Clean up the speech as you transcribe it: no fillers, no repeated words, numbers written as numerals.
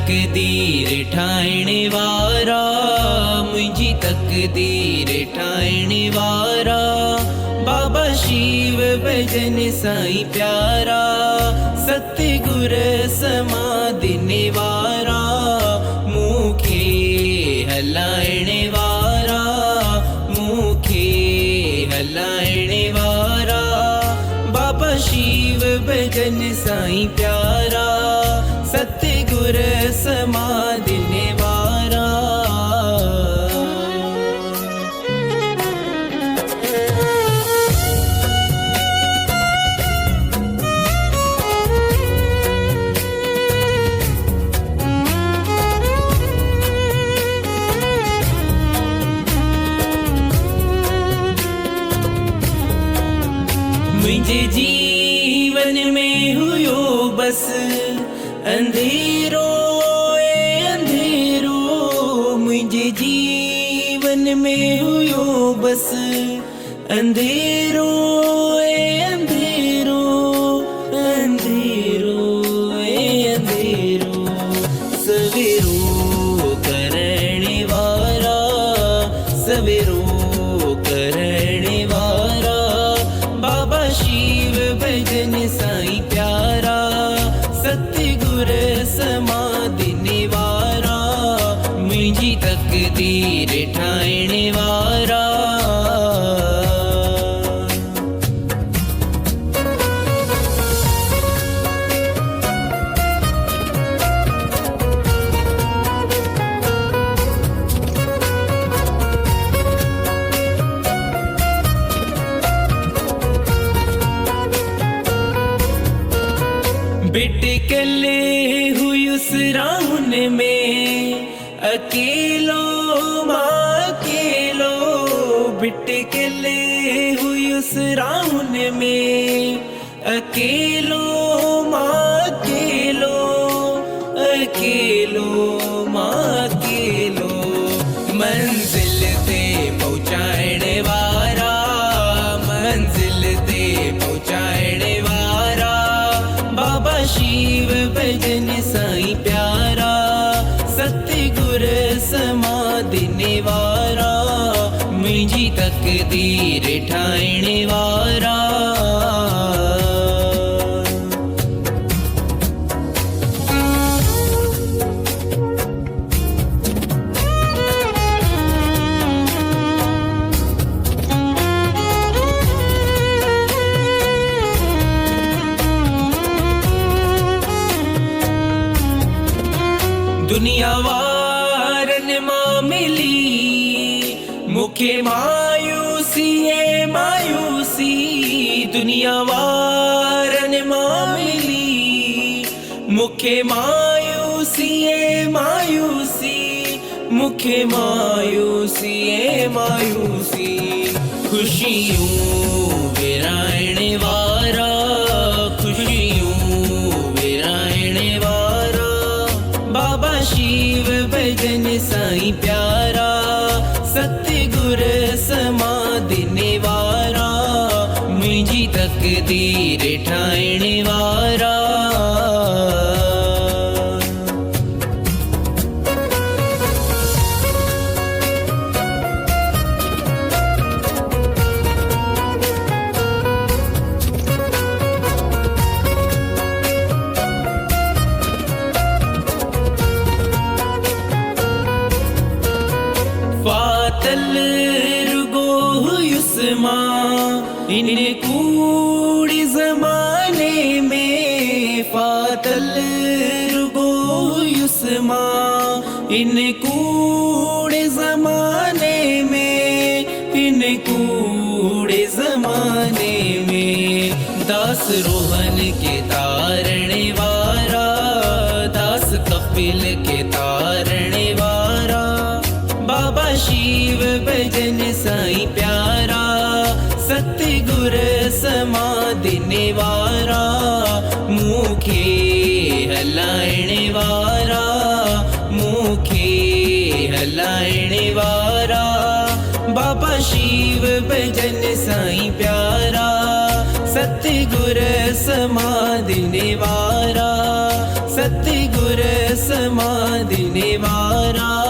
तकदीर ठाइणे वारा, मुझी तकदीर ठाइणे वारा, बाबा शिव भजन साईं प्यारा, सतगुर समाधि निवारा, मुखे हलाइणे वारा, मुखे हलाइणे वारा, बाबा शिव भजन साईं प्यारा, सतगुर समाधि निवारा। मुझे जीवन में हुयो बस अंधेरो अंधेरो, मुझे जीवन में हुयो बस अंधेरो अंधेरो, अंधेरो अंधेरो, सवेरो करने वारा, सवेरो करने वारा, बाबा शिव भजन साईं प्यारा, सतगुर समाधि निवारा, मुझी तकदीर ठाइणे वारा। बिटकले हुई उस राहुन में अकेलो माँ अकेलो, बिटकले हुई उस राहुन में अकेलो माँ अकेलो, अकेलो माँ अकेलो, मंजिल ते पहुँचाने वारा, मंजिल ते पहुँचाने वारा, बाबा शिव भजन साईं प्यारा, सतगुर समाधि निवारा, मुझी तकदीर ठाइणे वारा। दुनिया वारन मां मिली मुखे मायूसी है मायूसी, दुनिया वारन मां मिली मुखे मायूसी है मायूसी, मुखे मायूसी है मायूसी, खुशियों विरायणे वारा, खुशियों विरायणे वारा, बाबा शिव भजन साईं प्यारा, सतगुर समाधि निवारा, मुझी तकदीर ठाइणे वारा। फातल रुगो युस्मा इन कूड़ी जमाने में, फातल रुगो युस्मा इन कूड़े जमाने में, इन कूड़े जमाने में, दास रोहन के तारने वारा, दास कपिल के तारने वारा, बाबा शिव भजन साईं प्यारा, सतगुर समाधि निवारा, मुखे हलाइणे वारा, मुखे हलाइणे वारा, बाबा शिव भजन साईं प्यारा, सतगुर समाधि निवारा, सतगुर समाधिने वारा